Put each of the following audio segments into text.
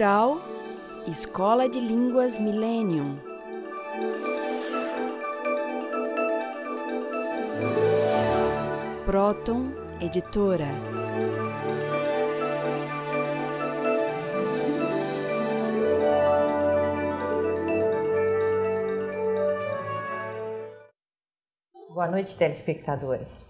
Cultural Escola de Línguas Millennium. Próton Editora. Boa noite, telespectadores.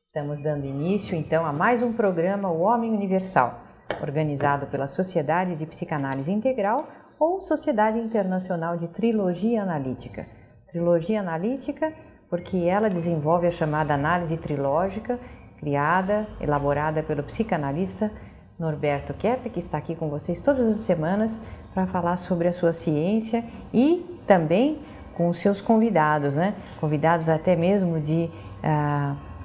Estamos dando início, então, a mais um programa O Homem Universal, organizado pela Sociedade de Psicanálise Integral ou Sociedade Internacional de Trilogia Analítica. Trilogia Analítica porque ela desenvolve a chamada análise trilógica, criada, elaborada pelo psicanalista Norberto Keppe, que está aqui com vocês todas as semanas para falar sobre a sua ciência e também com os seus convidados, né? Convidados até mesmo de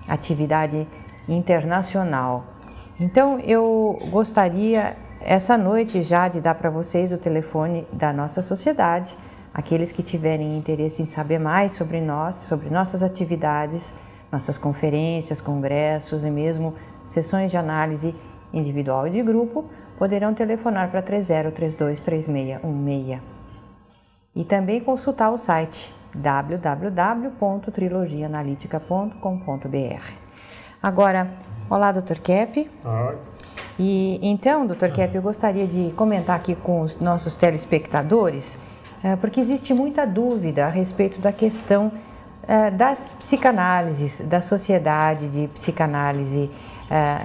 atividade internacional. Então, eu gostaria, essa noite já, de dar para vocês o telefone da nossa sociedade, aqueles que tiverem interesse em saber mais sobre nós, sobre nossas atividades, nossas conferências, congressos e mesmo sessões de análise individual e de grupo, poderão telefonar para 30323616. E também consultar o site www.trilogianalitica.com.br. Agora, olá, Dr. Keppe. Oi. E então, Dr. Keppe, eu gostaria de comentar aqui com os nossos telespectadores, porque existe muita dúvida a respeito da questão das psicanálises, da sociedade de psicanálise,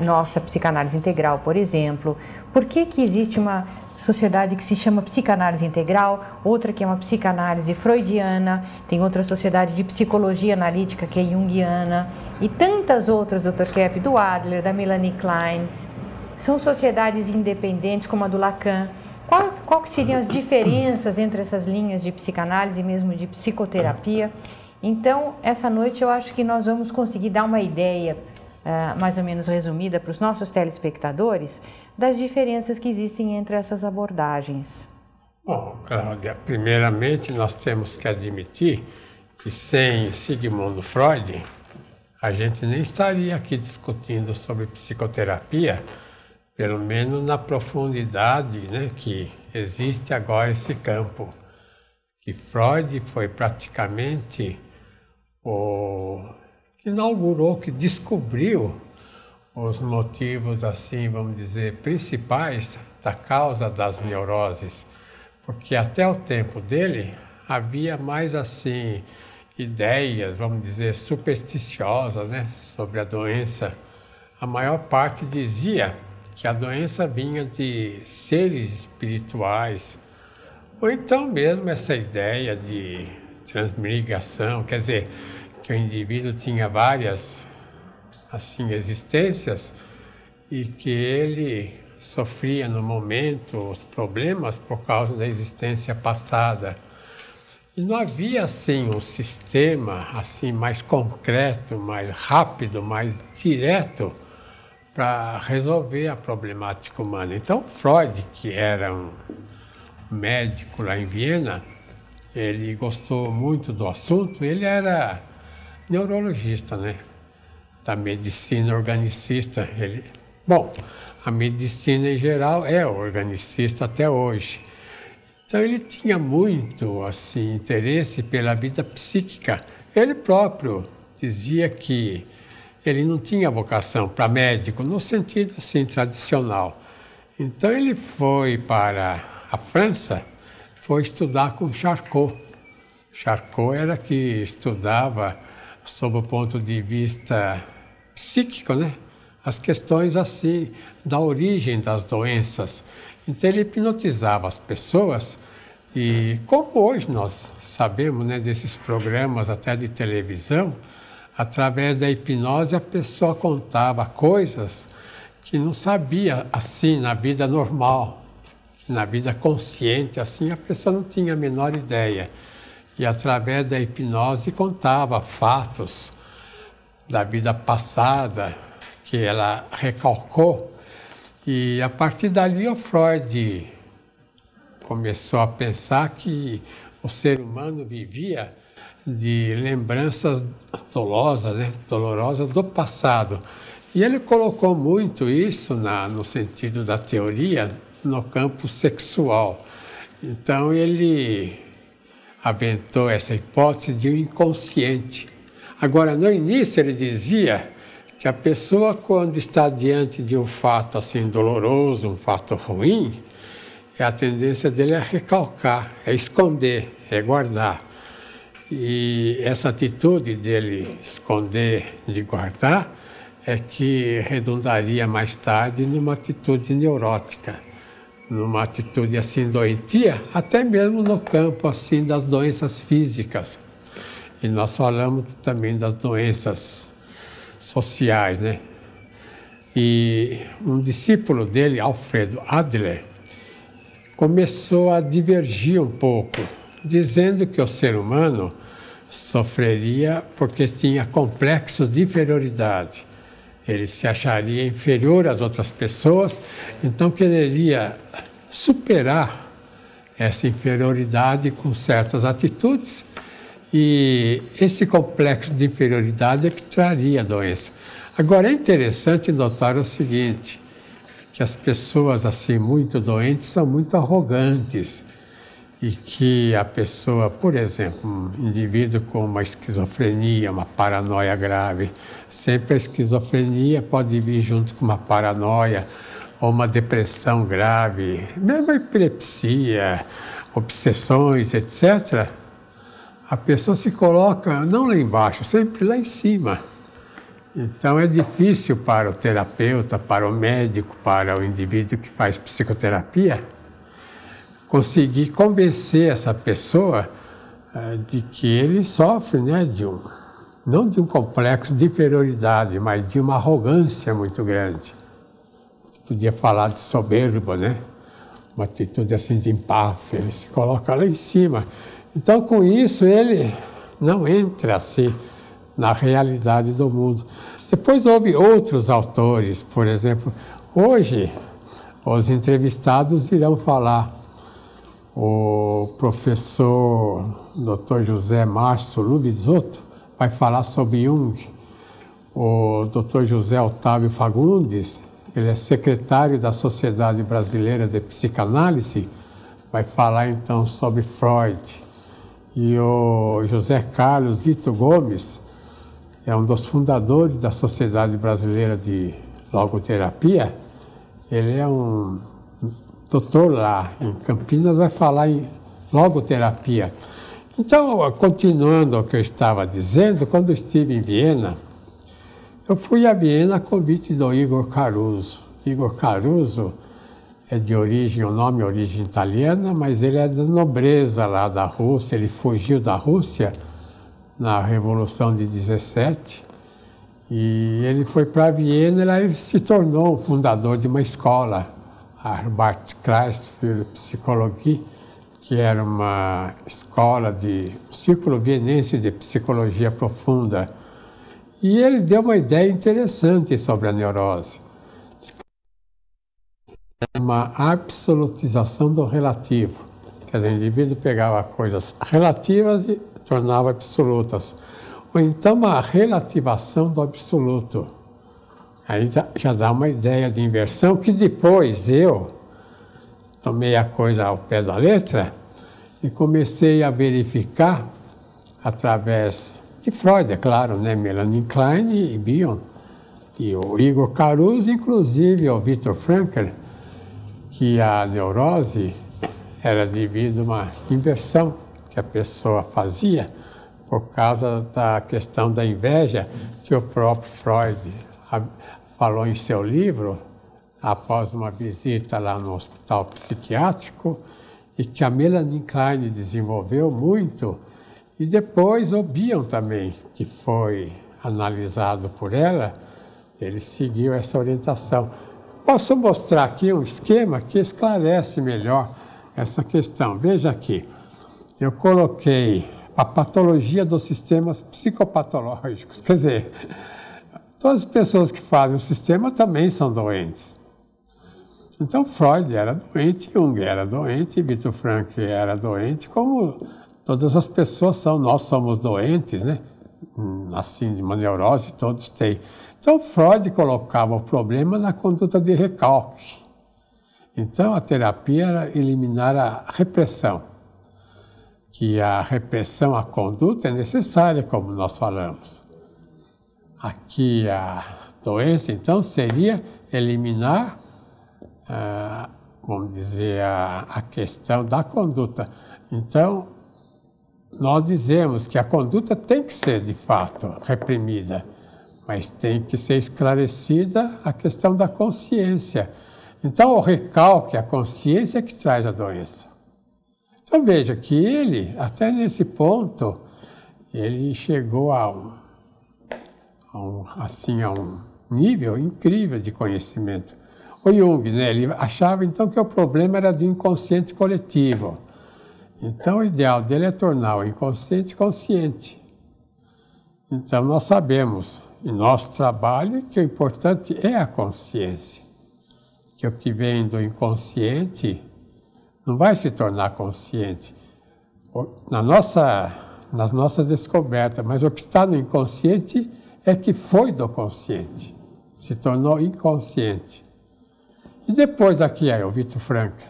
nossa psicanálise integral, por exemplo. Por que existe uma sociedade que se chama psicanálise integral, outra que é uma psicanálise freudiana, tem outra sociedade de psicologia analítica que é junguiana e tantas outras, Dr. Keppe, do Adler, da Melanie Klein. São sociedades independentes como a do Lacan. Qual que seriam as diferenças entre essas linhas de psicanálise e mesmo de psicoterapia? Então, essa noite eu acho que nós vamos conseguir dar uma ideia mais ou menos resumida para os nossos telespectadores das diferenças que existem entre essas abordagens. Bom, Cláudia, primeiramente nós temos que admitir que sem Sigmund Freud, a gente nem estaria aqui discutindo sobre psicoterapia, pelo menos na profundidade, né, que existe agora esse campo. Que Freud foi praticamente o que inaugurou, que descobriu os motivos, assim, vamos dizer, principais da causa das neuroses. Porque até o tempo dele havia mais, assim, ideias, vamos dizer, supersticiosas, né, sobre a doença. A maior parte dizia que a doença vinha de seres espirituais, ou então mesmo essa ideia de transmigração, quer dizer, que o indivíduo tinha várias, assim, existências e que ele sofria no momento os problemas por causa da existência passada. E não havia, assim, um sistema, assim, mais concreto, mais rápido, mais direto para resolver a problemática humana. Então, Freud, que era um médico lá em Viena, ele gostou muito do assunto, ele era neurologista, né? Da medicina organicista. Bom, a medicina em geral é organicista até hoje. Então ele tinha muito, assim, interesse pela vida psíquica. Ele próprio dizia que ele não tinha vocação para médico, no sentido, assim, tradicional. Então ele foi para a França, foi estudar com Charcot. Charcot era que estudava, sob o ponto de vista psíquico, né, as questões, assim, da origem das doenças. Então ele hipnotizava as pessoas e, como hoje nós sabemos, né, desses programas até de televisão, através da hipnose a pessoa contava coisas que não sabia, assim, na vida normal, na vida consciente, assim, a pessoa não tinha a menor ideia. E através da hipnose contava fatos da vida passada que ela recalcou. E a partir dali o Freud começou a pensar que o ser humano vivia de lembranças dolorosas, né, dolorosas do passado. E ele colocou muito isso no sentido da teoria no campo sexual. Então ele aventou essa hipótese de um inconsciente. Agora, no início ele dizia que a pessoa, quando está diante de um fato assim doloroso, um fato ruim, a tendência dele é recalcar, é esconder, é guardar. E essa atitude dele esconder, de guardar, é que redundaria mais tarde numa atitude neurótica, numa atitude assim doentia, até mesmo no campo assim das doenças físicas. E nós falamos também das doenças sociais, né? E um discípulo dele, Alfredo Adler, começou a divergir um pouco, dizendo que o ser humano sofreria porque tinha complexos de inferioridade. Ele se acharia inferior às outras pessoas, então quereria superar essa inferioridade com certas atitudes, e esse complexo de inferioridade é que traria a doença. Agora, é interessante notar o seguinte, que as pessoas assim muito doentes são muito arrogantes, e que a pessoa, por exemplo, um indivíduo com uma esquizofrenia, uma paranoia grave, sempre a esquizofrenia pode vir junto com uma paranoia ou uma depressão grave, mesmo a epilepsia, obsessões, etc. A pessoa se coloca não lá embaixo, sempre lá em cima. Então é difícil para o terapeuta, para o médico, para o indivíduo que faz psicoterapia, conseguir convencer essa pessoa de que ele sofre, né, não de um complexo de inferioridade, mas de uma arrogância muito grande. Podia falar de soberba, né? Uma atitude assim de empáfia, ele se coloca lá em cima. Então, com isso, ele não entra assim na realidade do mundo. Depois houve outros autores, por exemplo, hoje os entrevistados irão falar. O professor Dr. José Márcio Lubizotto vai falar sobre Jung. O Dr. José Otávio Fagundes, ele é secretário da Sociedade Brasileira de Psicanálise, vai falar então sobre Freud. E o José Carlos Vitor Gomes é um dos fundadores da Sociedade Brasileira de Logoterapia. Ele é um doutor lá em Campinas, vai falar em logoterapia. Então, continuando o que eu estava dizendo, quando eu estive em Viena, eu fui a Viena a convite do Igor Caruso. Igor Caruso é de origem, o nome é origem italiana, mas ele é da nobreza lá da Rússia, ele fugiu da Rússia na Revolução de 17, e ele foi para Viena e lá ele se tornou o fundador de uma escola, a Arbeit-Kreis für Psychologie, que era uma escola de círculo vienense de psicologia profunda. E ele deu uma ideia interessante sobre a neurose. Uma absolutização do relativo. Quer dizer, o indivíduo pegava coisas relativas e tornava absolutas. Ou então uma relativação do absoluto. Aí já dá uma ideia de inversão que depois eu tomei a coisa ao pé da letra e comecei a verificar através de Freud, é claro, né? Melanie Klein e Bion, e o Igor Caruso, inclusive o Viktor Frankl, que a neurose era devido a uma inversão que a pessoa fazia por causa da questão da inveja que o próprio Freud falou em seu livro, após uma visita lá no hospital psiquiátrico, e que a Melanie Klein desenvolveu muito, e depois o Bion também, que foi analisado por ela, ele seguiu essa orientação. Posso mostrar aqui um esquema que esclarece melhor essa questão. Veja aqui, eu coloquei a patologia dos sistemas psicopatológicos, quer dizer, todas as pessoas que fazem o sistema também são doentes. Então, Freud era doente, Jung era doente, Viktor Frankl era doente, como todas as pessoas são. Nós somos doentes, né? Assim, de uma neurose, todos têm. Então, Freud colocava o problema na conduta de recalque. Então, a terapia era eliminar a repressão, que a repressão à conduta é necessária, como nós falamos. Aqui, a doença, então, seria eliminar, vamos dizer, a questão da conduta. Então, nós dizemos que a conduta tem que ser, de fato, reprimida, mas tem que ser esclarecida a questão da consciência. Então, o recalque, a consciência é que traz a doença. Então, veja que ele, até nesse ponto, ele chegou a um nível incrível de conhecimento. O Jung, né, ele achava, então, que o problema era do inconsciente coletivo. Então, o ideal dele é tornar o inconsciente consciente. Então, nós sabemos, em nosso trabalho, que o importante é a consciência. Que o que vem do inconsciente não vai se tornar consciente nas nossas descobertas, mas o que está no inconsciente é que foi do consciente, se tornou inconsciente. E depois aqui aí, o Vitor Frankl,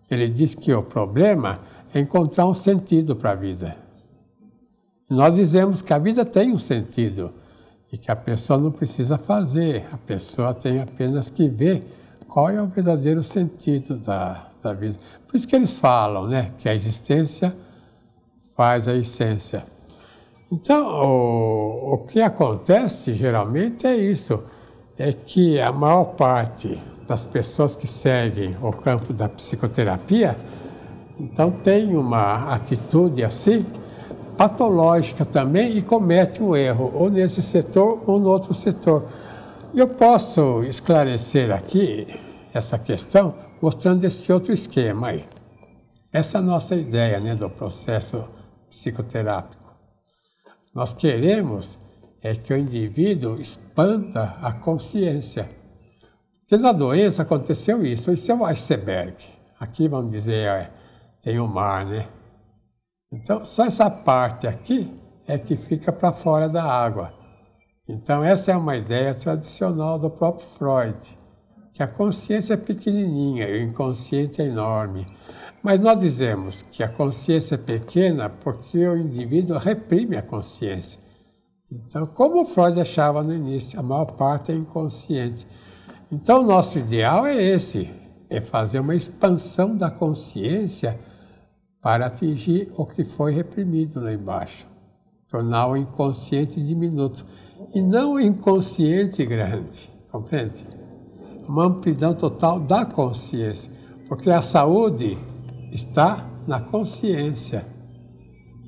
ele diz que o problema é encontrar um sentido para a vida. E nós dizemos que a vida tem um sentido e que a pessoa não precisa fazer, a pessoa tem apenas que ver qual é o verdadeiro sentido da vida. Por isso que eles falam, né, que a existência faz a essência. Então, o que acontece geralmente é isso, é que a maior parte das pessoas que seguem o campo da psicoterapia, então tem uma atitude assim, patológica também, e comete um erro, ou nesse setor ou no outro setor. Eu posso esclarecer aqui essa questão mostrando esse outro esquema aí. Essa é a nossa ideia, né, do processo psicoterápico. Nós queremos que o indivíduo expanda a consciência. Porque na doença aconteceu isso. Isso é o iceberg. Aqui, vamos dizer, tem o mar, né? Então, só essa parte aqui é que fica para fora da água. Então, essa é uma ideia tradicional do próprio Freud, que a consciência é pequenininha e o inconsciente é enorme. Mas nós dizemos que a consciência é pequena porque o indivíduo reprime a consciência. Então, como o Freud achava no início, a maior parte é inconsciente. Então, o nosso ideal é esse, é fazer uma expansão da consciência para atingir o que foi reprimido lá embaixo. Tornar o inconsciente diminuto. E não o inconsciente grande, compreende? Uma amplidão total da consciência. Porque a saúde está na consciência.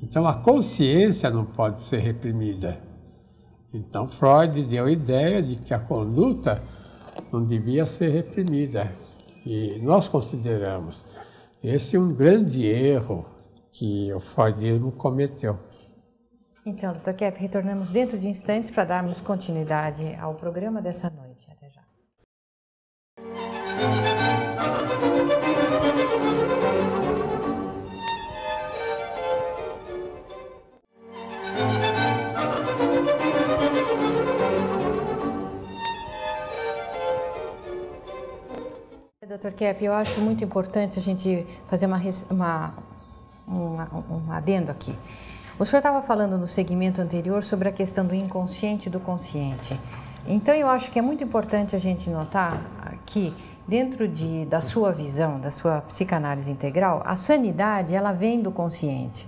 Então, a consciência não pode ser reprimida. Então, Freud deu a ideia de que a conduta não devia ser reprimida. E nós consideramos esse um grande erro que o freudismo cometeu. Então, Dr. Kepp, retornamos dentro de instantes para darmos continuidade ao programa dessa noite. Até já. Dr. Kepp, eu acho muito importante a gente fazer um adendo aqui. O senhor estava falando no segmento anterior sobre a questão do inconsciente e do consciente. Então, eu acho que é muito importante a gente notar que, dentro da sua visão, da sua psicanálise integral, a sanidade, ela vem do consciente.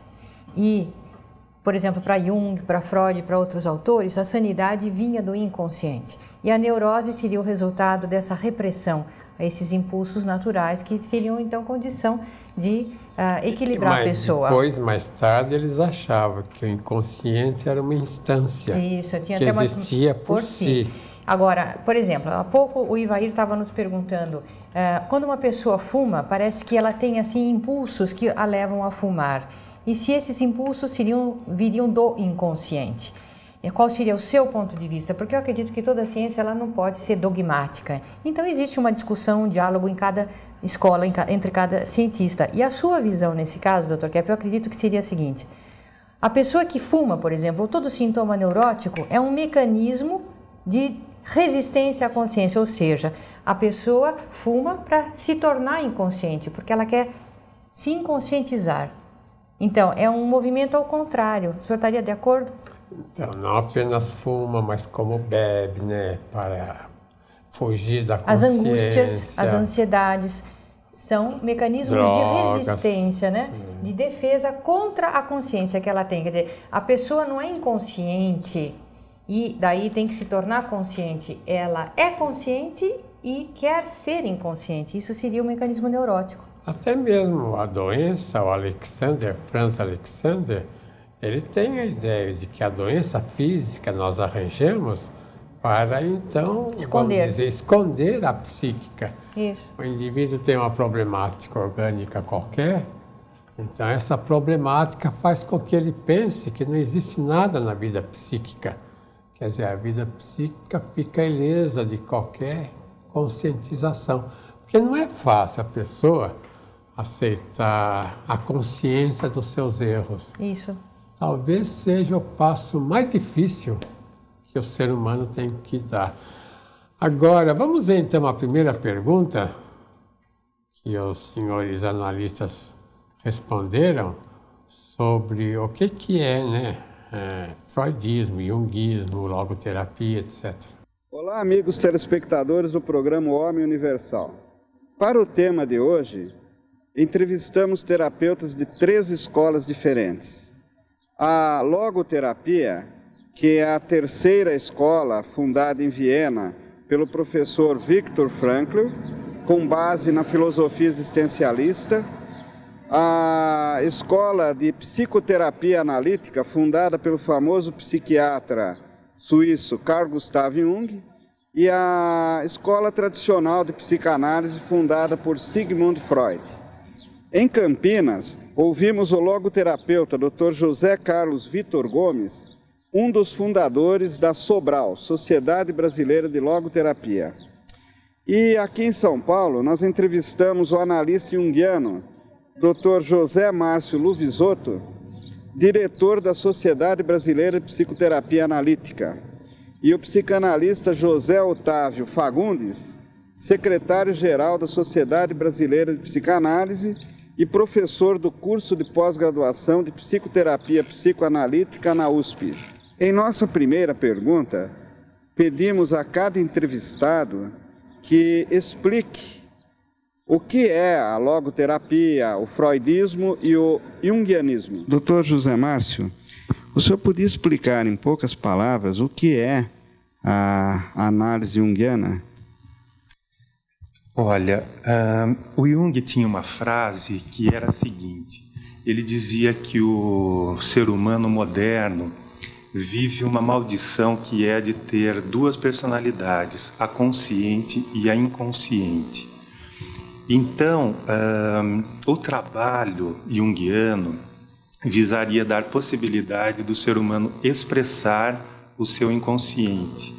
E, por exemplo, para Jung, para Freud, para outros autores, a sanidade vinha do inconsciente. E a neurose seria o resultado dessa repressão a esses impulsos naturais que teriam, então, condição de equilibrar a pessoa. Depois, mais tarde, eles achavam que o inconsciente era uma instância que existia por si. Agora, por exemplo, há pouco o Ivair estava nos perguntando, quando uma pessoa fuma, parece que ela tem assim impulsos que a levam a fumar. E se esses impulsos viriam do inconsciente? E qual seria o seu ponto de vista? Porque eu acredito que toda ciência ela não pode ser dogmática. Então existe uma discussão, um diálogo em cada escola, entre cada cientista. E a sua visão nesse caso, Dr. Kepp, eu acredito que seria a seguinte. A pessoa que fuma, por exemplo, ou todo sintoma neurótico é um mecanismo de resistência à consciência, ou seja, a pessoa fuma para se tornar inconsciente, porque ela quer se inconscientizar. Então, é um movimento ao contrário. O senhor estaria de acordo? Então, não apenas fuma, mas como bebe, né? Para fugir da consciência. As angústias, as ansiedades são mecanismos drogas, de resistência, né? De defesa contra a consciência que ela tem. Quer dizer, a pessoa não é inconsciente e daí tem que se tornar consciente. Ela é consciente e quer ser inconsciente. Isso seria um mecanismo neurótico. Até mesmo a doença, o Franz Alexander, ele tem a ideia de que a doença física nós arranjamos para, então, esconder a psíquica. Isso. O indivíduo tem uma problemática orgânica qualquer, então essa problemática faz com que ele pense que não existe nada na vida psíquica. Quer dizer, a vida psíquica fica ilesa de qualquer conscientização. Porque não é fácil a pessoa aceitar a consciência dos seus erros. Isso. Talvez seja o passo mais difícil que o ser humano tem que dar. Agora, vamos ver então a primeira pergunta que os senhores analistas responderam sobre o que é, né, freudismo, junguismo, logoterapia, etc. Olá, amigos telespectadores do programa Homem Universal. Para o tema de hoje, entrevistamos terapeutas de 3 escolas diferentes. A logoterapia, que é a terceira escola fundada em Viena pelo professor Viktor Frankl, com base na filosofia existencialista. A escola de psicoterapia analítica, fundada pelo famoso psiquiatra suíço Carl Gustav Jung, e a escola tradicional de psicanálise, fundada por Sigmund Freud. Em Campinas, ouvimos o logoterapeuta Dr. José Carlos Vitor Gomes, um dos fundadores da Sobral, Sociedade Brasileira de Logoterapia. E aqui em São Paulo, nós entrevistamos o analista junguiano, Dr. José Márcio Luvisotto, diretor da Sociedade Brasileira de Psicoterapia Analítica, e o psicanalista José Otávio Fagundes, secretário-geral da Sociedade Brasileira de Psicanálise e professor do curso de pós-graduação de Psicoterapia Psicoanalítica na USP. Em nossa primeira pergunta, pedimos a cada entrevistado que explique o que é a logoterapia, o freudismo e o junguianismo. Dr. José Márcio, o senhor podia explicar em poucas palavras o que é a análise junguiana? Olha, o Jung tinha uma frase que era a seguinte: ele dizia que o ser humano moderno vive uma maldição que é de ter 2 personalidades, a consciente e a inconsciente. Então, o trabalho junguiano visaria dar possibilidade do ser humano expressar o seu inconsciente.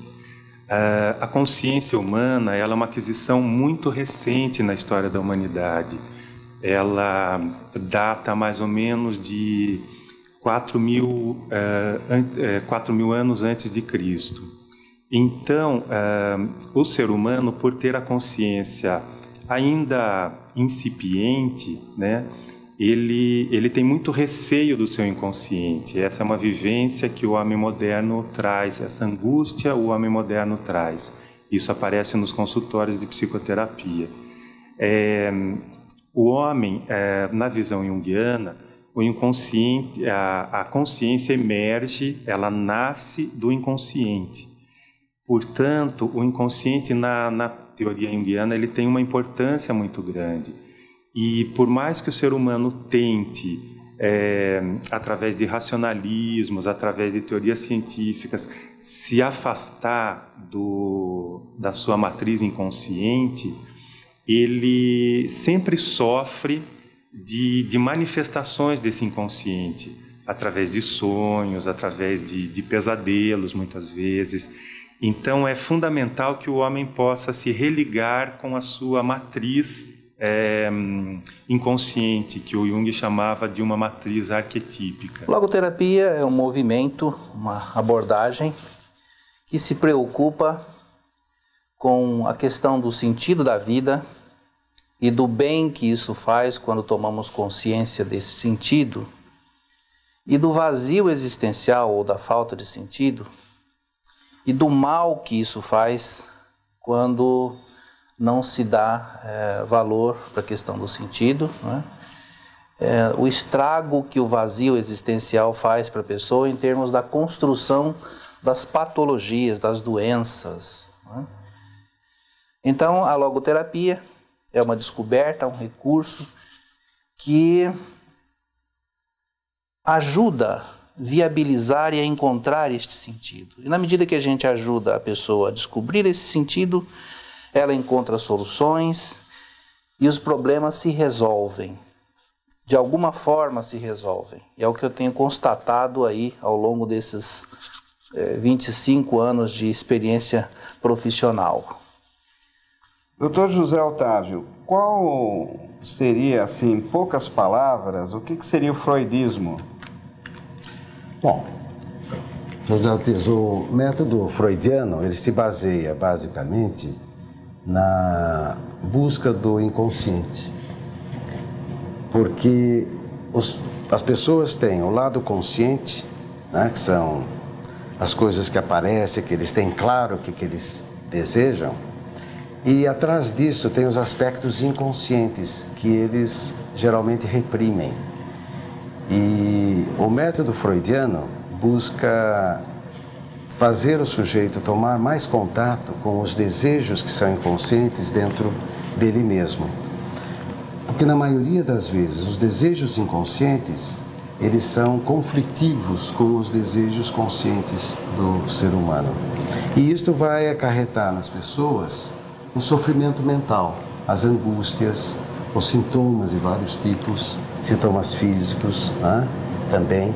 A consciência humana, ela é uma aquisição muito recente na história da humanidade. Ela data mais ou menos de 4.000 anos antes de Cristo. Então, o ser humano, por ter a consciência ainda incipiente, né, ele tem muito receio do seu inconsciente. Essa é uma vivência que o homem moderno traz, essa angústia o homem moderno traz. Isso aparece nos consultórios de psicoterapia. O homem, na visão junguiana, o inconsciente, a consciência emerge, ela nasce do inconsciente. Portanto, o inconsciente na teoria junguiana ele tem uma importância muito grande. E por mais que o ser humano tente, através de racionalismos, através de teorias científicas, se afastar da sua matriz inconsciente, ele sempre sofre de manifestações desse inconsciente, através de sonhos, através de pesadelos, muitas vezes. Então, é fundamental que o homem possa se religar com a sua matriz inconsciente, que o Jung chamava de uma matriz arquetípica. Logoterapia é um movimento, uma abordagem que se preocupa com a questão do sentido da vida e do bem que isso faz quando tomamos consciência desse sentido, e do vazio existencial ou da falta de sentido, e do mal que isso faz quando não se dá valor para a questão do sentido, né? O estrago que o vazio existencial faz para a pessoa em termos da construção das patologias, das doenças, né? Então, a logoterapia é uma descoberta, um recurso que ajuda a viabilizar e a encontrar este sentido. E na medida que a gente ajuda a pessoa a descobrir esse sentido, ela encontra soluções e os problemas se resolvem. De alguma forma se resolvem. E é o que eu tenho constatado aí ao longo desses 25 anos de experiência profissional. Dr. José Otávio, qual seria, assim, em poucas palavras, o que seria o freudismo? Bom, o método freudiano, ele se baseia basicamente na busca do inconsciente. Porque as pessoas têm o lado consciente, né, que são as coisas que aparecem, que eles têm claro o que eles desejam, e atrás disso tem os aspectos inconscientes, que eles geralmente reprimem. E o método freudiano busca fazer o sujeito tomar mais contato com os desejos que são inconscientes dentro dele mesmo. Porque na maioria das vezes os desejos inconscientes, eles são conflitivos com os desejos conscientes do ser humano. E isto vai acarretar nas pessoas um sofrimento mental, as angústias, os sintomas de vários tipos, sintomas físicos, né? Também.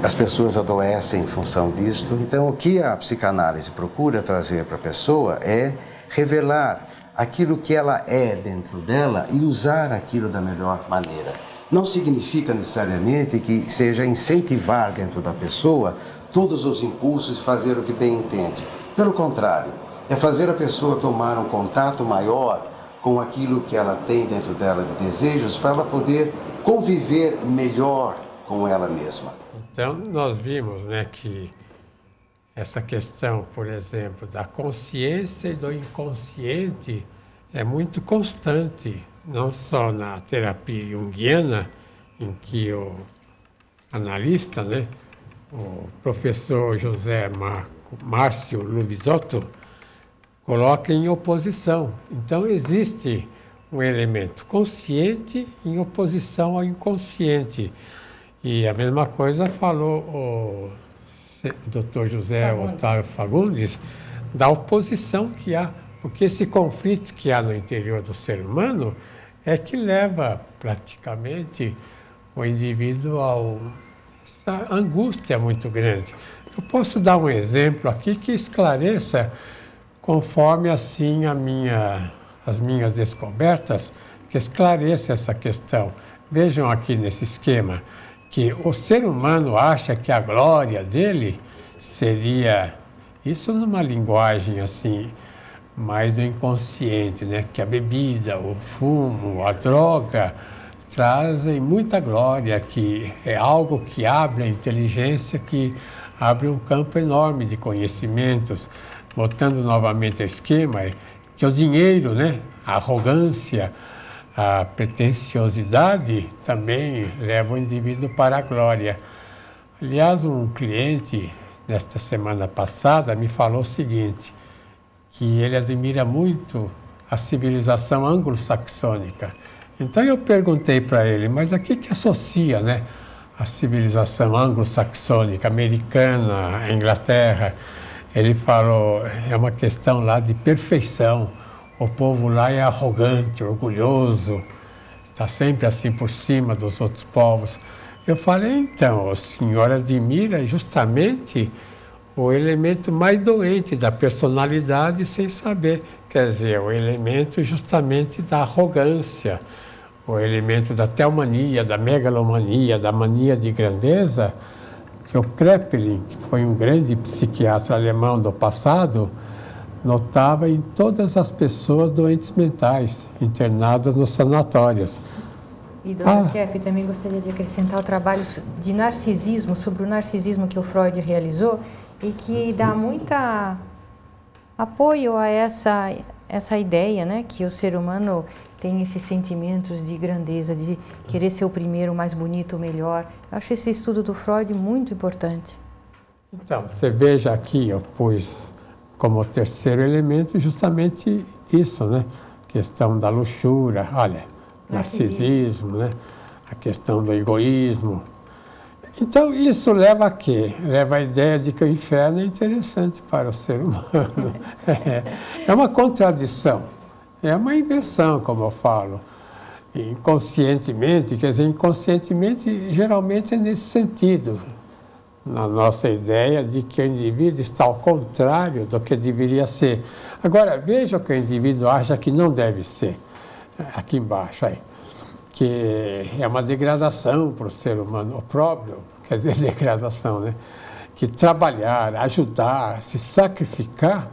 As pessoas adoecem em função disto. Então, o que a psicanálise procura trazer para a pessoa é revelar aquilo que ela é dentro dela e usar aquilo da melhor maneira. Não significa necessariamente que seja incentivar dentro da pessoa todos os impulsos e fazer o que bem entende. Pelo contrário, é fazer a pessoa tomar um contato maior com aquilo que ela tem dentro dela de desejos para ela poder conviver melhor com ela mesma. Então, nós vimos, né, que essa questão, por exemplo, da consciência e do inconsciente é muito constante, não só na terapia junguiana, em que o analista, né, o professor José Márcio Lubizotto, coloca em oposição. Então, existe um elemento consciente em oposição ao inconsciente. E a mesma coisa falou o Dr. José Otávio Fagundes, da oposição que há, porque esse conflito que há no interior do ser humano é que leva praticamente o indivíduo a essa angústia muito grande. Eu posso dar um exemplo aqui que esclareça, conforme assim as minhas descobertas, que esclareça essa questão. Vejam aqui nesse esquema, que o ser humano acha que a glória dele seria, isso numa linguagem assim, mais do inconsciente, né? Que a bebida, o fumo, a droga trazem muita glória, que é algo que abre a inteligência, que abre um campo enorme de conhecimentos. Voltando novamente ao esquema, que o dinheiro, né? A arrogância, a pretensiosidade também leva o indivíduo para a glória. Aliás, um cliente, nesta semana passada, me falou o seguinte, que ele admira muito a civilização anglo-saxônica. Então eu perguntei para ele, mas a que associa, né, a civilização anglo-saxônica, americana, a Inglaterra? Ele falou, é uma questão lá de perfeição. O povo lá é arrogante, orgulhoso, está sempre assim por cima dos outros povos. Eu falei, então, o senhor admira justamente o elemento mais doente da personalidade sem saber. Quer dizer, o elemento justamente da arrogância, o elemento da teomania, da megalomania, da mania de grandeza, que o Kraepelin, que foi um grande psiquiatra alemão do passado, notava em todas as pessoas doentes mentais, internadas nos sanatórios. E, Dr. Kepp, também gostaria de acrescentar o trabalho de narcisismo, sobre o narcisismo que o Freud realizou e que dá muito apoio a essa ideia, né, que o ser humano tem esses sentimentos de grandeza, de querer ser o primeiro, o mais bonito, o melhor. Eu acho esse estudo do Freud muito importante. Então, você veja aqui, eu pus como terceiro elemento justamente isso, né? A questão da luxúria, olha, narcisismo, né? A questão do egoísmo. Então, isso leva a quê? Leva a ideia de que o inferno é interessante para o ser humano. É uma contradição, é uma inversão, como eu falo. Inconscientemente, quer dizer, inconscientemente, geralmente é nesse sentido, na nossa ideia de que o indivíduo está ao contrário do que deveria ser. Agora, veja o que o indivíduo acha que não deve ser, aqui embaixo, aí, que é uma degradação para o ser humano, o próprio, quer dizer, degradação, né? Que trabalhar, ajudar, se sacrificar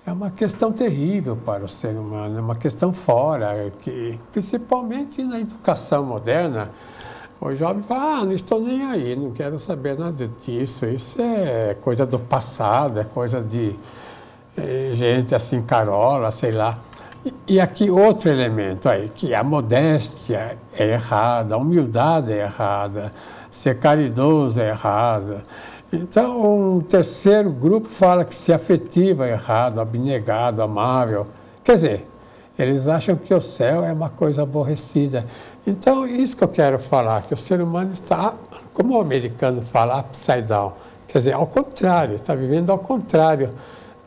é uma questão terrível para o ser humano, é uma questão fora, que, principalmente na educação moderna. O jovem fala, não estou nem aí, não quero saber nada disso, isso é coisa do passado, é coisa de gente assim, carola, sei lá. E aqui outro elemento aí, que a modéstia é errada, a humildade é errada, ser caridoso é errado. Então, um terceiro grupo fala que ser afetivo é errado, abnegado, amável. Quer dizer, eles acham que o céu é uma coisa aborrecida. Então, isso que eu quero falar, que o ser humano está, como o americano fala, upside down. Quer dizer, ao contrário, está vivendo ao contrário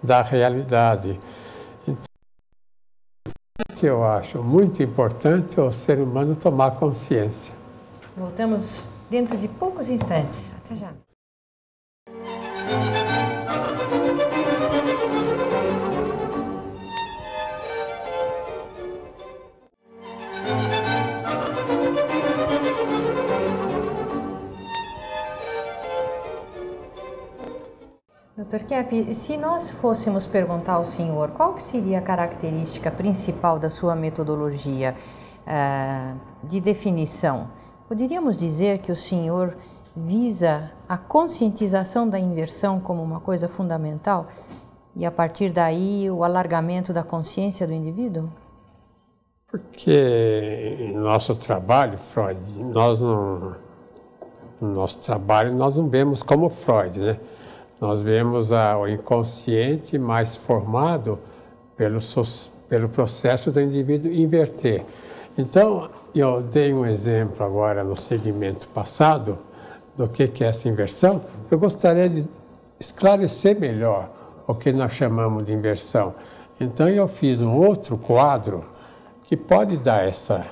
da realidade. Então, o que eu acho muito importante é o ser humano tomar consciência. Voltamos dentro de poucos instantes. Até já. Dr. Kepp, se nós fôssemos perguntar ao senhor qual que seria a característica principal da sua metodologia de definição, poderíamos dizer que o senhor visa a conscientização da inversão como uma coisa fundamental e, a partir daí, o alargamento da consciência do indivíduo? Porque em nosso trabalho, Freud, no nosso trabalho nós não vemos como Freud, né? Nós vemos o inconsciente mais formado pelo processo do indivíduo inverter. Então, eu dei um exemplo agora no segmento passado do que é essa inversão. Eu gostaria de esclarecer melhor o que nós chamamos de inversão. Então, eu fiz um outro quadro que pode dar essa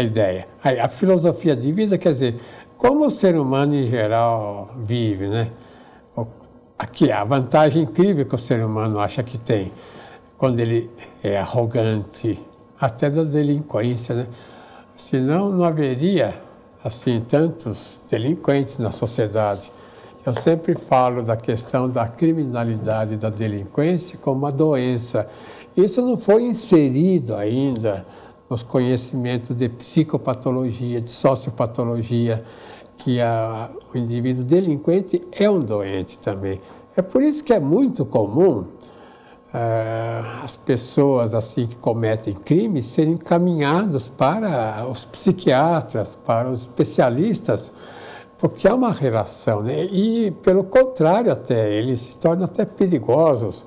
ideia. Aí, a filosofia de vida, quer dizer, como o ser humano em geral vive, né? Aqui, a vantagem incrível que o ser humano acha que tem, quando ele é arrogante, até da delinquência, né? Senão não haveria, assim, tantos delinquentes na sociedade. Eu sempre falo da questão da criminalidade e da delinquência como uma doença. Isso não foi inserido ainda nos conhecimentos de psicopatologia, de sociopatologia, que o indivíduo delinquente é um doente também. É por isso que é muito comum as pessoas assim que cometem crimes serem encaminhados para os psiquiatras, para os especialistas, porque há uma relação, né? E, pelo contrário, até, eles se tornam até perigosos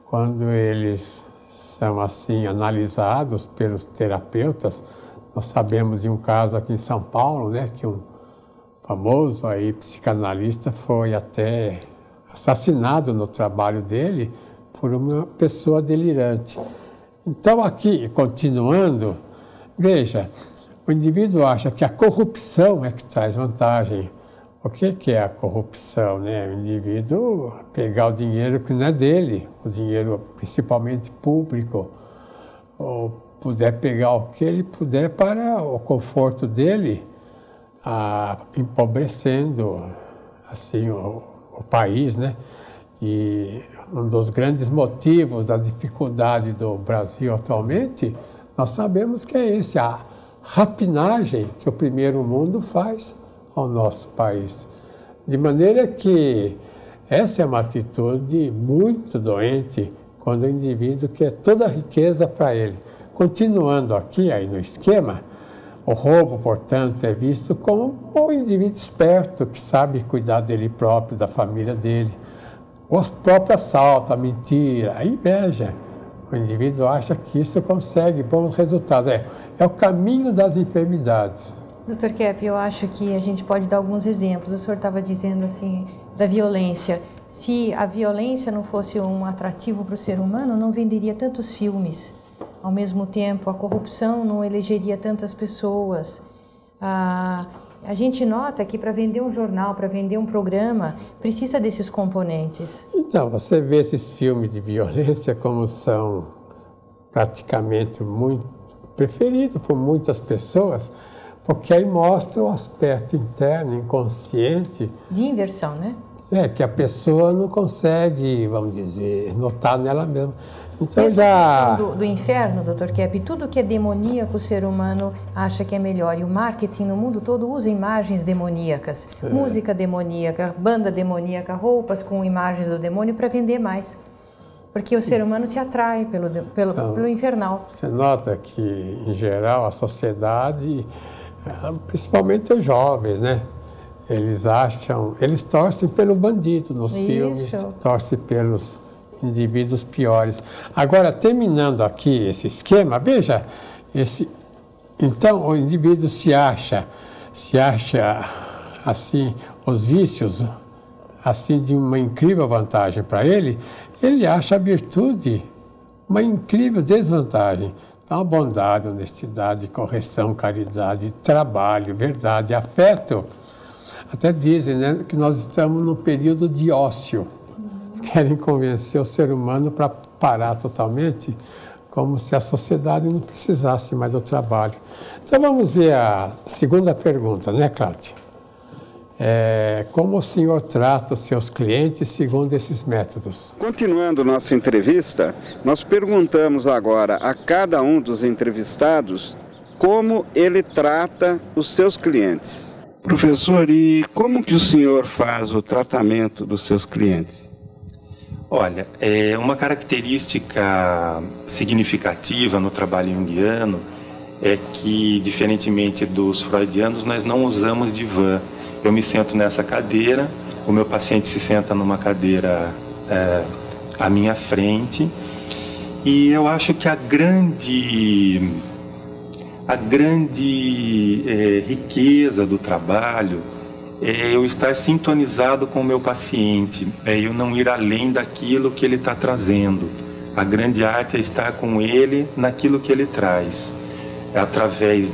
quando eles são assim analisados pelos terapeutas. Nós sabemos de um caso aqui em São Paulo, né, que um famoso aí psicanalista foi até assassinado no trabalho dele por uma pessoa delirante. Então aqui, continuando, veja, o indivíduo acha que a corrupção é que traz vantagem. O que é a corrupção, né? O indivíduo pegar o dinheiro que não é dele, o dinheiro principalmente público, ou puder pegar o que ele puder para o conforto dele, empobrecendo assim o país, né? E um dos grandes motivos da dificuldade do Brasil atualmente, nós sabemos que é esse, a rapinagem que o primeiro mundo faz ao nosso país. De maneira que essa é uma atitude muito doente quando o indivíduo quer toda a riqueza para ele. Continuando aqui aí no esquema, o roubo, portanto, é visto como um indivíduo esperto que sabe cuidar dele próprio, da família dele. O próprio assalto, a mentira, a inveja. O indivíduo acha que isso consegue bons resultados. É o caminho das enfermidades. Dr. Kepp, eu acho que a gente pode dar alguns exemplos. O senhor estava dizendo assim, da violência. Se a violência não fosse um atrativo para o ser humano, não venderia tantos filmes. Ao mesmo tempo, a corrupção não elegeria tantas pessoas. A gente nota que para vender um jornal, para vender um programa, precisa desses componentes. Então, você vê esses filmes de violência como são praticamente muito preferidos por muitas pessoas, porque aí mostra o aspecto interno, inconsciente. De inversão, né? Que a pessoa não consegue, vamos dizer, notar nela mesma. Então, mesmo do inferno, Dr. Kepp, tudo que é demoníaco o ser humano acha que é melhor. E o marketing no mundo todo usa imagens demoníacas. Música demoníaca, banda demoníaca, roupas com imagens do demônio para vender mais. Porque o ser humano se atrai pelo infernal. Você nota que, em geral, a sociedade, principalmente os jovens, né? Eles torcem pelo bandido nos filmes, torcem pelos indivíduos piores. Agora, terminando aqui esse esquema, veja, então o indivíduo se acha assim, os vícios, assim, de uma incrível vantagem para ele acha a virtude uma incrível desvantagem. Então, a bondade, honestidade, correção, caridade, trabalho, verdade, afeto. Até dizem, né, que nós estamos num período de ócio. Querem convencer o ser humano para parar totalmente, como se a sociedade não precisasse mais do trabalho. Então vamos ver a segunda pergunta, né, Cláudia? Como o senhor trata os seus clientes segundo esses métodos? Continuando nossa entrevista, nós perguntamos agora a cada um dos entrevistados como ele trata os seus clientes. Professor, e como que o senhor faz o tratamento dos seus clientes? Olha, uma característica significativa no trabalho junguiano é que, diferentemente dos freudianos, nós não usamos divã. Eu me sento nessa cadeira, o meu paciente se senta numa cadeira à minha frente, e eu acho que a grande riqueza do trabalho é eu estar sintonizado com o meu paciente, é eu não ir além daquilo que ele está trazendo. A grande arte é estar com ele naquilo que ele traz, através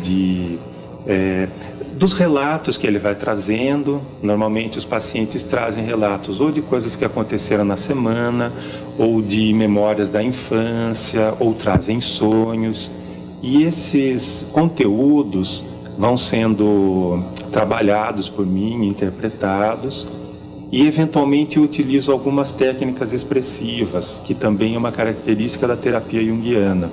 dos relatos que ele vai trazendo. Normalmente os pacientes trazem relatos ou de coisas que aconteceram na semana, ou de memórias da infância, ou trazem sonhos. E esses conteúdos vão sendo trabalhados por mim, interpretados, e eventualmente eu utilizo algumas técnicas expressivas, que também é uma característica da terapia junguiana.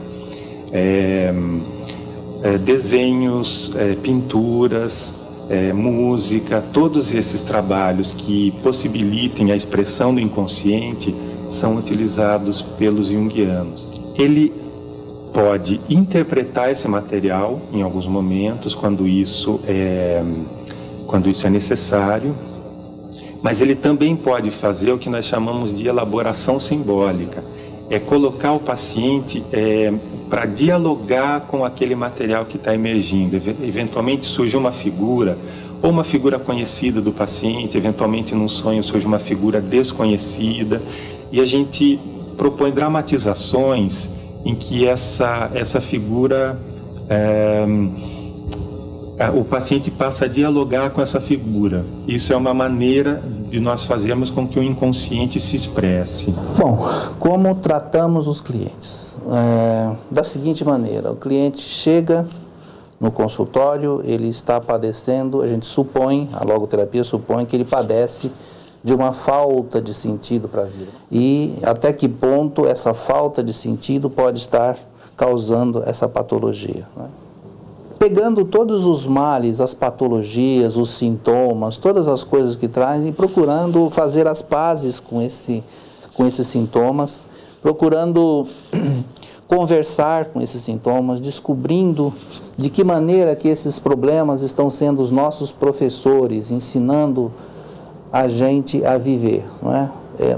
Desenhos, pinturas, música, todos esses trabalhos que possibilitem a expressão do inconsciente são utilizados pelos junguianos. Ele pode interpretar esse material em alguns momentos, quando isso é necessário, mas ele também pode fazer o que nós chamamos de elaboração simbólica, é colocar o paciente para dialogar com aquele material que está emergindo. Eventualmente surge uma figura, ou uma figura conhecida do paciente, eventualmente num sonho surge uma figura desconhecida, e a gente propõe dramatizações em que essa figura, o paciente passa a dialogar com essa figura. Isso é uma maneira de nós fazermos com que o inconsciente se expresse. Bom, como tratamos os clientes? Da seguinte maneira: o cliente chega no consultório, ele está padecendo, a gente supõe, a logoterapia supõe que ele padece de uma falta de sentido para a vida. E até que ponto essa falta de sentido pode estar causando essa patologia, né? Pegando todos os males, as patologias, os sintomas, todas as coisas que trazem, e procurando fazer as pazes com esses sintomas, procurando conversar com esses sintomas, descobrindo de que maneira que esses problemas estão sendo os nossos professores, ensinando a gente a viver, não é?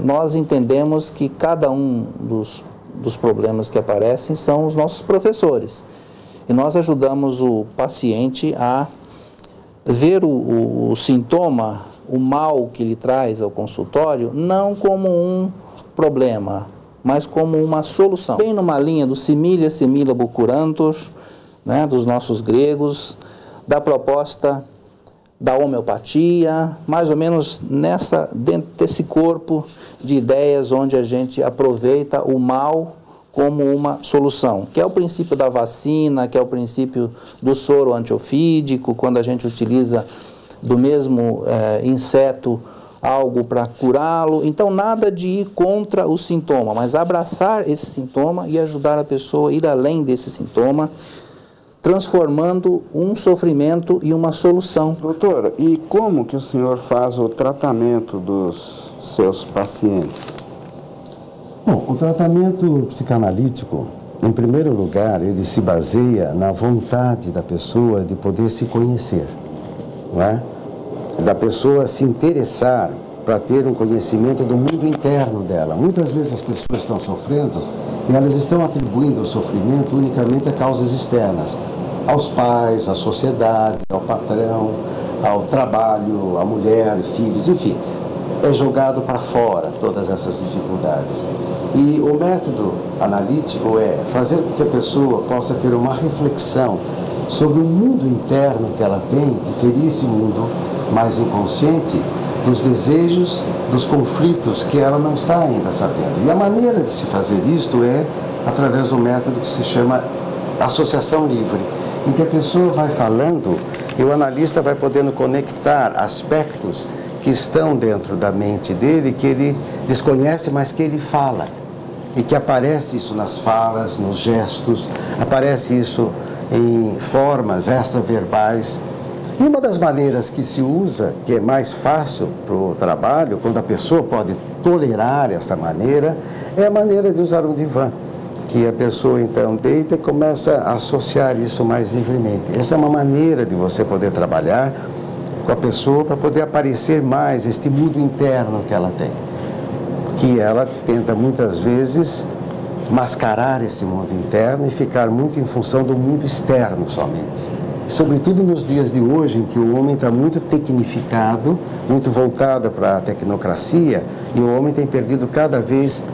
Nós entendemos que cada um dos problemas que aparecem são os nossos professores. E nós ajudamos o paciente a ver o sintoma, o mal que ele traz ao consultório, não como um problema, mas como uma solução. Bem numa linha do similia similabus curantur, né, dos nossos gregos, da proposta da homeopatia, mais ou menos dentro desse corpo de ideias onde a gente aproveita o mal como uma solução, que é o princípio da vacina, que é o princípio do soro antiofídico, quando a gente utiliza do mesmo inseto algo para curá-lo. Então, nada de ir contra o sintoma, mas abraçar esse sintoma e ajudar a pessoa a ir além desse sintoma, transformando um sofrimento em uma solução. Doutor, e como que o senhor faz o tratamento dos seus pacientes? Bom, o tratamento psicanalítico, em primeiro lugar, ele se baseia na vontade da pessoa de poder se conhecer, não é? Da pessoa se interessar para ter um conhecimento do mundo interno dela. Muitas vezes as pessoas estão sofrendo e elas estão atribuindo o sofrimento unicamente a causas externas, aos pais, à sociedade, ao patrão, ao trabalho, à mulher, filhos, enfim. É jogado para fora todas essas dificuldades. E o método analítico é fazer com que a pessoa possa ter uma reflexão sobre o mundo interno que ela tem, que seria esse mundo mais inconsciente, dos desejos, dos conflitos que ela não está ainda sabendo. E a maneira de se fazer isto é através do método que se chama associação livre, em que a pessoa vai falando e o analista vai podendo conectar aspectos que estão dentro da mente dele, que ele desconhece, mas que ele fala. E que aparece isso nas falas, nos gestos, aparece isso em formas extraverbais. E uma das maneiras que se usa, que é mais fácil para o trabalho, quando a pessoa pode tolerar essa maneira, é a maneira de usar um divã. Que a pessoa então deita e começa a associar isso mais livremente. Essa é uma maneira de você poder trabalhar com a pessoa para poder aparecer mais este mundo interno que ela tem. Que ela tenta muitas vezes mascarar esse mundo interno e ficar muito em função do mundo externo somente. Sobretudo nos dias de hoje, em que o homem está muito tecnificado, muito voltado para a tecnocracia, e o homem tem perdido cada vez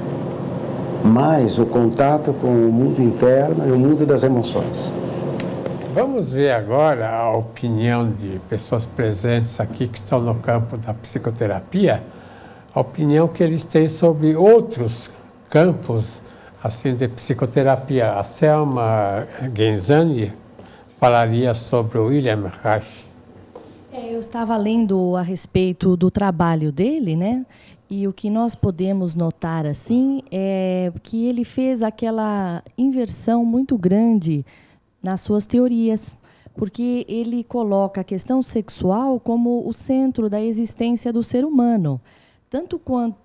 mais o contato com o mundo interno e o mundo das emoções. Vamos ver agora a opinião de pessoas presentes aqui que estão no campo da psicoterapia, a opinião que eles têm sobre outros campos assim de psicoterapia. A Selma Genzani falaria sobre o William Reich. Eu estava lendo a respeito do trabalho dele, né? E o que nós podemos notar assim é que ele fez aquela inversão muito grande nas suas teorias, porque ele coloca a questão sexual como o centro da existência do ser humano, tanto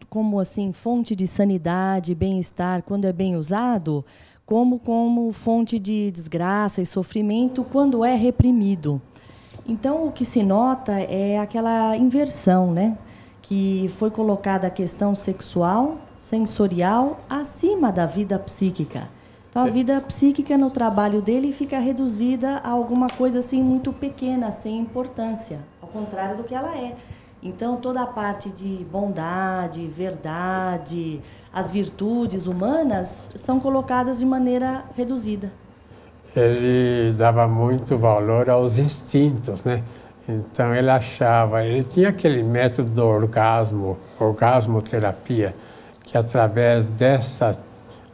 como assim fonte de sanidade, bem-estar quando é bem usado, como fonte de desgraça e sofrimento quando é reprimido. Então, o que se nota é aquela inversão, né? Que foi colocada a questão sexual, sensorial, acima da vida psíquica. Então, a vida psíquica no trabalho dele fica reduzida a alguma coisa assim muito pequena, sem importância, ao contrário do que ela é. Então, toda a parte de bondade, verdade, as virtudes humanas são colocadas de maneira reduzida. Ele dava muito valor aos instintos, né? Então, ele tinha aquele método do orgasmoterapia, que através dessa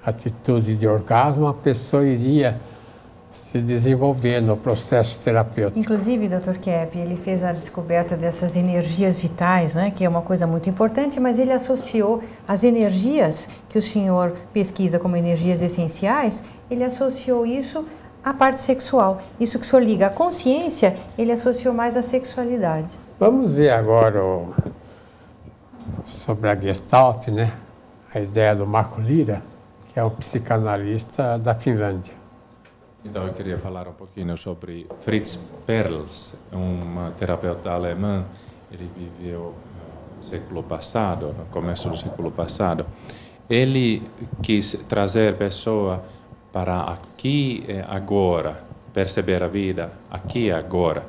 atitude de orgasmo, a pessoa iria se desenvolver no processo terapêutico. Inclusive, Dr. Kepp, ele fez a descoberta dessas energias vitais, né, que é uma coisa muito importante, mas ele associou as energias que o senhor pesquisa como energias essenciais, ele associou isso à parte sexual. Isso que o senhor liga à consciência, ele associou mais à sexualidade. Vamos ver agora sobre a Gestalt, né? A ideia do Marco Lira, que é um psicanalista da Finlândia. Então, eu queria falar um pouquinho sobre Fritz Perls, um terapeuta alemão. Ele viveu no século passado, no começo do século passado. Ele quis trazer a pessoa para aqui e agora, perceber a vida aqui e agora.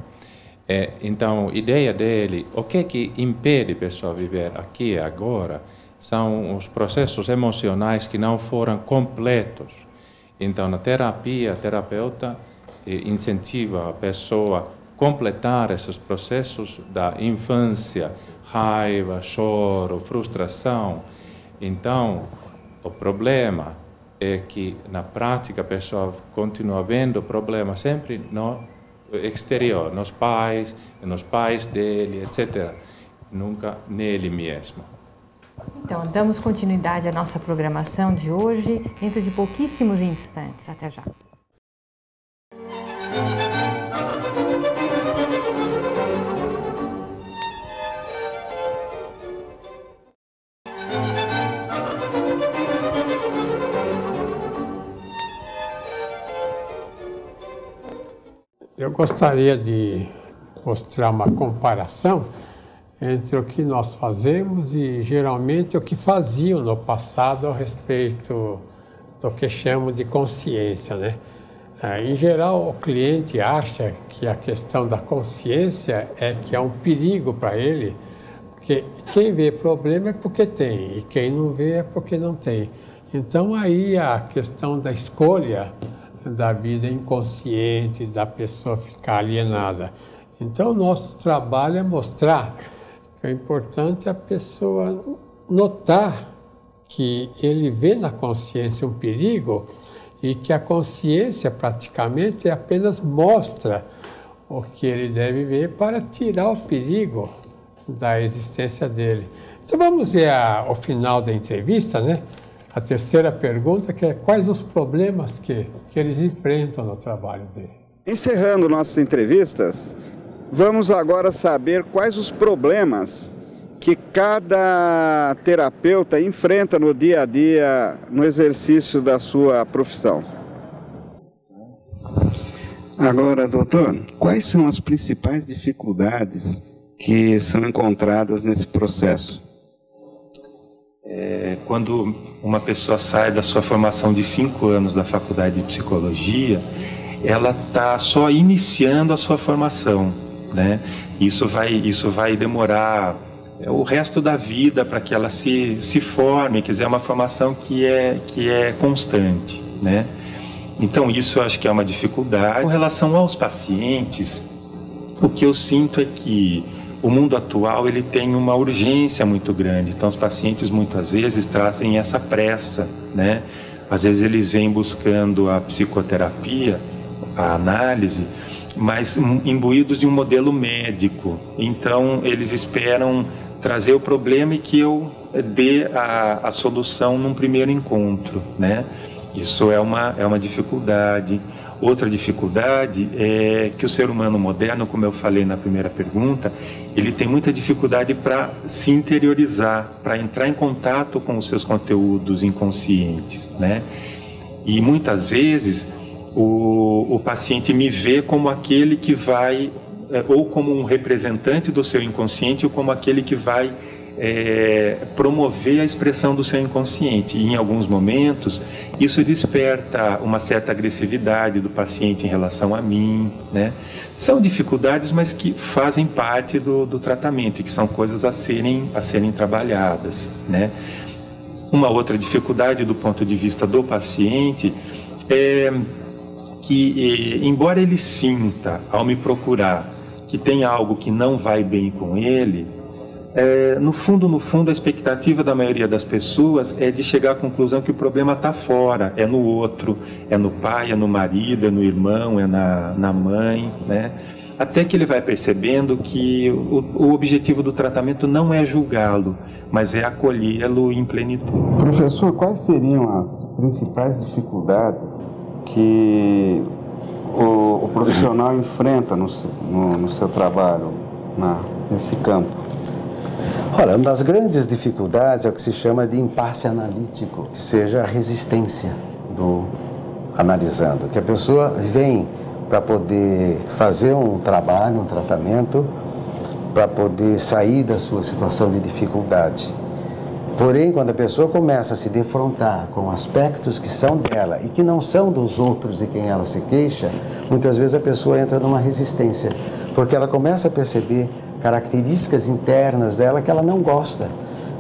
Então, a ideia dele, o que impede a pessoa a viver aqui e agora, são os processos emocionais que não foram completos. Então, na terapia, o terapeuta incentiva a pessoa a completar esses processos da infância, raiva, choro, frustração. Então, o problema é que, na prática, a pessoa continua vendo o problema sempre no exterior, nos pais dele, etc. Nunca nele mesmo. Então, damos continuidade à nossa programação de hoje, dentro de pouquíssimos instantes. Até já. Eu gostaria de mostrar uma comparação entre o que nós fazemos e geralmente o que faziam no passado a respeito do que chamam de consciência, né? Em geral, o cliente acha que a questão da consciência é que é um perigo para ele, porque quem vê problema é porque tem e quem não vê é porque não tem. Então aí a questão da escolha da vida inconsciente, da pessoa ficar alienada. Então o nosso trabalho é mostrar que é importante a pessoa notar que ele vê na consciência um perigo e que a consciência praticamente apenas mostra o que ele deve ver para tirar o perigo da existência dele. Então vamos ver o final da entrevista, né? A terceira pergunta, que é quais os problemas que eles enfrentam no trabalho dele. Encerrando nossas entrevistas, vamos agora saber quais os problemas que cada terapeuta enfrenta no dia a dia, no exercício da sua profissão. Agora, doutor, quais são as principais dificuldades que são encontradas nesse processo? Quando uma pessoa sai da sua formação de 5 anos da faculdade de psicologia, ela está só iniciando a sua formação, né? Isso vai demorar o resto da vida para que ela se forme, quer dizer, é uma formação que é constante, né? Então isso eu acho que é uma dificuldade. Com relação aos pacientes, o que eu sinto é que o mundo atual ele tem uma urgência muito grande, então os pacientes muitas vezes trazem essa pressa, né? Às vezes eles vêm buscando a psicoterapia, a análise, mas imbuídos de um modelo médico, então eles esperam trazer o problema e que eu dê a solução num primeiro encontro, né? Isso é uma dificuldade. Outra dificuldade é que o ser humano moderno, como eu falei na primeira pergunta, ele tem muita dificuldade para se interiorizar, para entrar em contato com os seus conteúdos inconscientes, né? E muitas vezes o paciente me vê como aquele que vai, ou como um representante do seu inconsciente, ou como aquele que vai promover a expressão do seu inconsciente. E em alguns momentos isso desperta uma certa agressividade do paciente em relação a mim, né? São dificuldades, mas que fazem parte do tratamento e que são coisas a serem trabalhadas, né? Uma outra dificuldade do ponto de vista do paciente é que, embora ele sinta ao me procurar que tem algo que não vai bem com ele, no fundo, a expectativa da maioria das pessoas é de chegar à conclusão que o problema está fora, é no outro, é no pai, é no marido, é no irmão, é na mãe, né? Até que ele vai percebendo que o objetivo do tratamento não é julgá-lo, mas é acolhê-lo em plenitude. Professor, quais seriam as principais dificuldades que o profissional enfrenta no seu trabalho, nesse campo? Olha, uma das grandes dificuldades é o que se chama de impasse analítico, que seja a resistência do analisando, que a pessoa vem para poder fazer um trabalho, um tratamento, para poder sair da sua situação de dificuldade. Porém, quando a pessoa começa a se defrontar com aspectos que são dela e que não são dos outros de quem ela se queixa, muitas vezes a pessoa entra numa resistência, porque ela começa a perceber características internas dela que ela não gosta.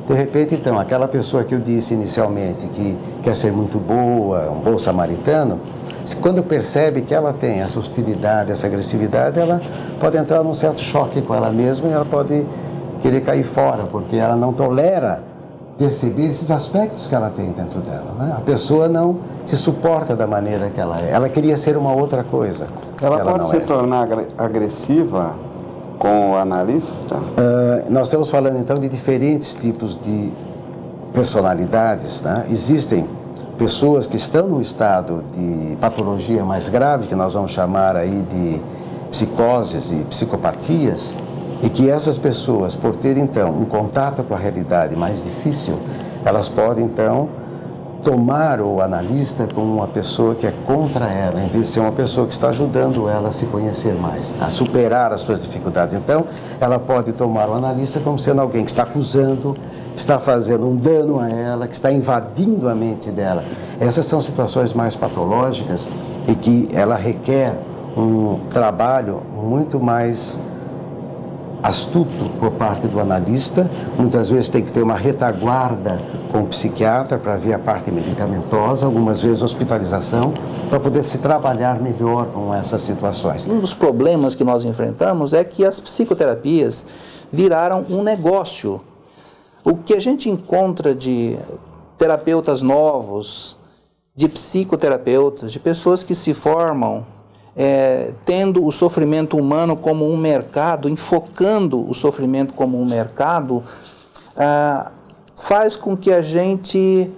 De repente, então, aquela pessoa que eu disse inicialmente que quer ser muito boa, um bom samaritano, quando percebe que ela tem essa hostilidade, essa agressividade, ela pode entrar num certo choque com ela mesma e ela pode querer cair fora, porque ela não tolera perceber esses aspectos que ela tem dentro dela, né? A pessoa não se suporta da maneira que ela é. Ela queria ser uma outra coisa. Ela pode se tornar agressiva com o analista? Nós estamos falando então de diferentes tipos de personalidades, né? Existem pessoas que estão no estado de patologia mais grave, que nós vamos chamar aí de psicoses e psicopatias, e que essas pessoas, por terem então um contato com a realidade mais difícil, elas podem então tomar o analista como uma pessoa que é contra ela, em vez de ser uma pessoa que está ajudando ela a se conhecer mais, a superar as suas dificuldades. Então, ela pode tomar o analista como sendo alguém que está acusando, está fazendo um dano a ela, que está invadindo a mente dela. Essas são situações mais patológicas e que ela requer um trabalho muito mais astuto por parte do analista. Muitas vezes tem que ter uma retaguarda com o psiquiatra para ver a parte medicamentosa, algumas vezes hospitalização, para poder se trabalhar melhor com essas situações. Um dos problemas que nós enfrentamos é que as psicoterapias viraram um negócio. O que a gente encontra de terapeutas novos, de psicoterapeutas, de pessoas que se formam tendo o sofrimento humano como um mercado, enfocando o sofrimento como um mercado, faz com que a gente,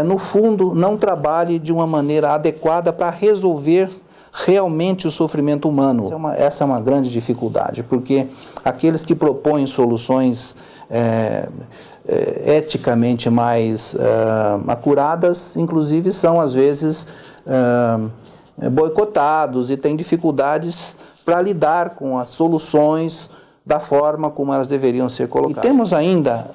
no fundo, não trabalhe de uma maneira adequada para resolver realmente o sofrimento humano. Essa é uma grande dificuldade, porque aqueles que propõem soluções eticamente mais acuradas, inclusive são às vezes boicotados e têm dificuldades para lidar com as soluções da forma como elas deveriam ser colocadas. E temos ainda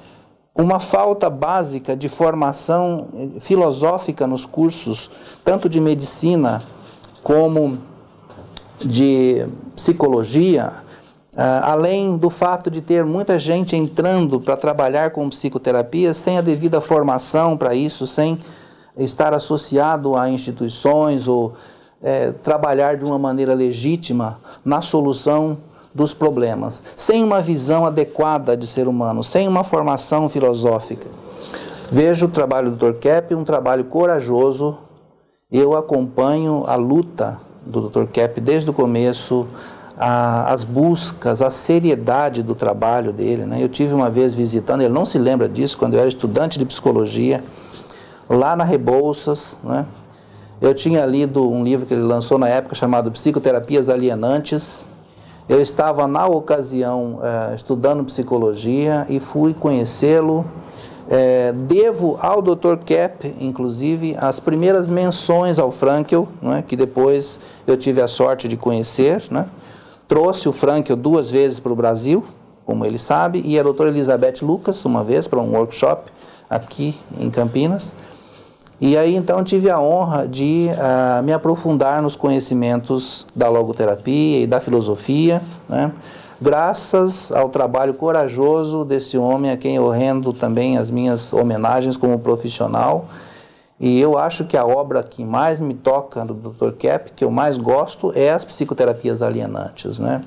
uma falta básica de formação filosófica nos cursos, tanto de medicina como de psicologia, além do fato de ter muita gente entrando para trabalhar com psicoterapia sem a devida formação para isso, sem estar associado a instituições ou trabalhar de uma maneira legítima na solução dos problemas, sem uma visão adequada de ser humano, sem uma formação filosófica. Vejo o trabalho do Dr. Kepp um trabalho corajoso. Eu acompanho a luta do Dr. Kepp desde o começo, as buscas, a seriedade do trabalho dele, né? Eu tive uma vez visitando, ele não se lembra disso, quando eu era estudante de psicologia, lá na Rebouças, né? Eu tinha lido um livro que ele lançou na época chamado Psicoterapias Alienantes. Eu estava, na ocasião, estudando psicologia e fui conhecê-lo. Devo ao Dr. Kepp, inclusive, as primeiras menções ao Frankl, né, que depois eu tive a sorte de conhecer, né? Trouxe o Frankl 2 vezes para o Brasil, como ele sabe, e a doutora Elizabeth Lucas, uma vez, para um workshop aqui em Campinas. E aí, então, tive a honra de me aprofundar nos conhecimentos da logoterapia e da filosofia, né? Graças ao trabalho corajoso desse homem, a quem eu rendo também as minhas homenagens como profissional. E eu acho que a obra que mais me toca do Dr. Kepp, que eu mais gosto, é as psicoterapias alienantes, né?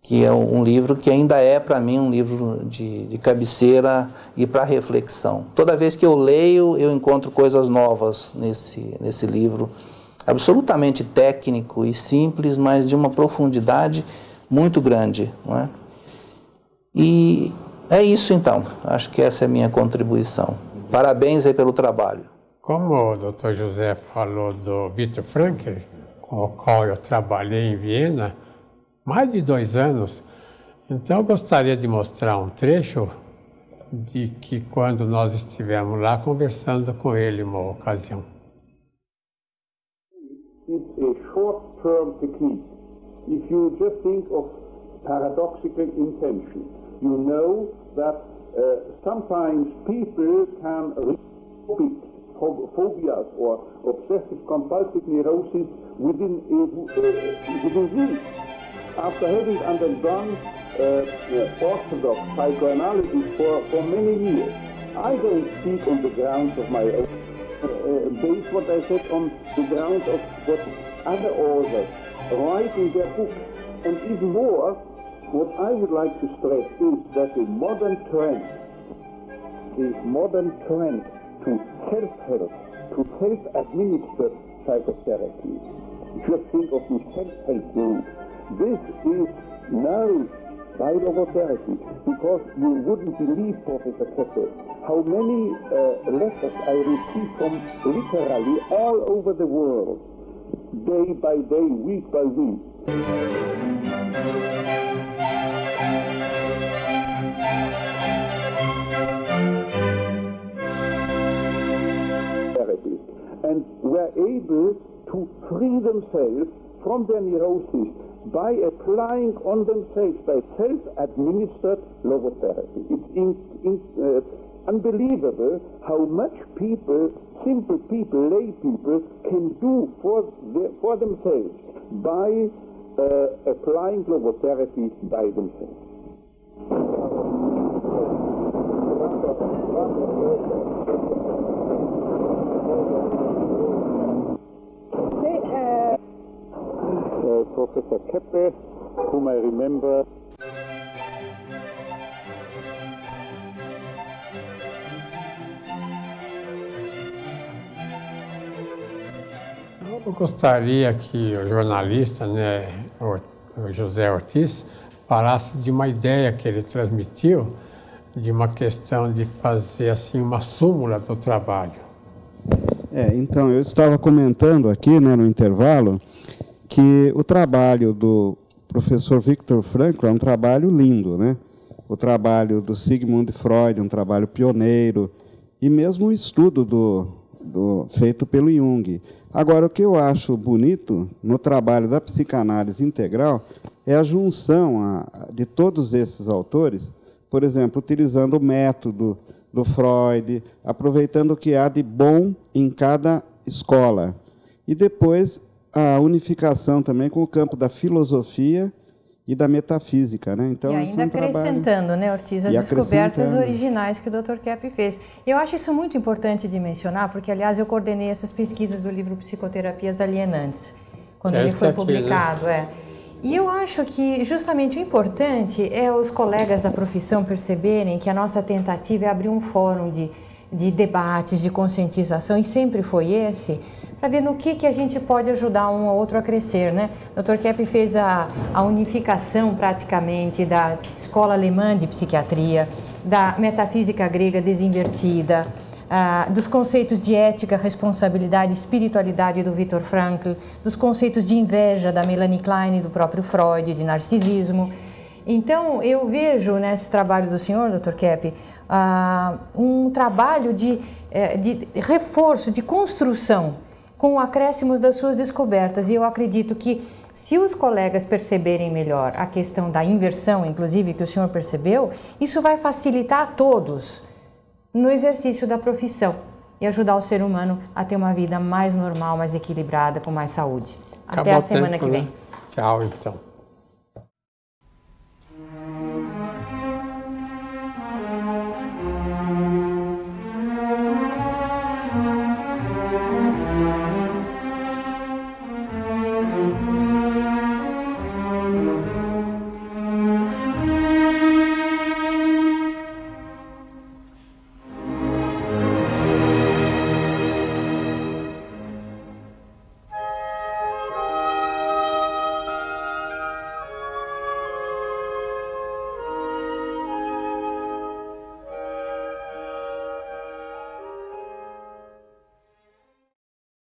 que é um livro que ainda é para mim um livro de cabeceira e para reflexão. Toda vez que eu leio, eu encontro coisas novas nesse livro, absolutamente técnico e simples, mas de uma profundidade muito grande, não é? E é isso então, acho que essa é a minha contribuição. Parabéns aí pelo trabalho. Como o Dr. José falou do Viktor Frankl, com o qual eu trabalhei em Viena, mais de 2 anos, então eu gostaria de mostrar um trecho de que quando nós estivemos lá conversando com ele em uma ocasião. It's a short-term technique. If you just think of paradoxical intention, you know that sometimes people can reach phobias or obsessive-compulsive neurosis within weeks. After having undergone orthodox psychoanalysis for many years, I don't speak on the grounds of my own, base what I said on the grounds of what other authors write in their books. And even more, what I would like to stress is that the modern trend to self-help, to self-administered psychotherapy, just think of the self-help group. This is nourished by logotherapy, because you wouldn't believe, Professor Keppe, how many letters I receive from literally all over the world, day by day, week by week. And were able to free themselves from their neurosis by applying on themselves, by self-administered logotherapy. It's unbelievable how much people, simple people, lay people, can do for themselves by applying logotherapy by themselves. Professor Keppe, whom I remember. Eu gostaria que o jornalista, né, o José Ortiz, falasse de uma ideia que ele transmitiu, de uma questão de fazer assim uma súmula do trabalho. Então, eu estava comentando aqui, né, no intervalo, que o trabalho do professor Viktor Frankl é um trabalho lindo, né? O trabalho do Sigmund Freud é um trabalho pioneiro, e mesmo o estudo feito pelo Jung. Agora, o que eu acho bonito no trabalho da psicanálise integral é a junção de todos esses autores, por exemplo, utilizando o método do Freud, aproveitando o que há de bom em cada escola, e depois a unificação também com o campo da filosofia e da metafísica, né? Então, e ainda acrescentando, né, Ortiz, as descobertas originais que o Dr. Keppe fez. Eu acho isso muito importante de mencionar, porque, aliás, eu coordenei essas pesquisas do livro Psicoterapias Alienantes, quando ele foi publicado. Né? E eu acho que, justamente, o importante é os colegas da profissão perceberem que a nossa tentativa é abrir um fórum de debates, de conscientização, e sempre foi esse, para ver no que a gente pode ajudar um ou outro a crescer, né? O Dr. Keppe fez a unificação, praticamente, da escola alemã de psiquiatria, da metafísica grega desinvertida, dos conceitos de ética, responsabilidade, espiritualidade do Viktor Frankl, dos conceitos de inveja da Melanie Klein e do próprio Freud, de narcisismo. Então, eu vejo nesse trabalho do senhor, Dr. Keppe, um trabalho de reforço, de construção, com acréscimos das suas descobertas. E eu acredito que, se os colegas perceberem melhor a questão da inversão, inclusive, que o senhor percebeu, isso vai facilitar a todos no exercício da profissão e ajudar o ser humano a ter uma vida mais normal, mais equilibrada, com mais saúde. Até a semana que vem. Tchau, então.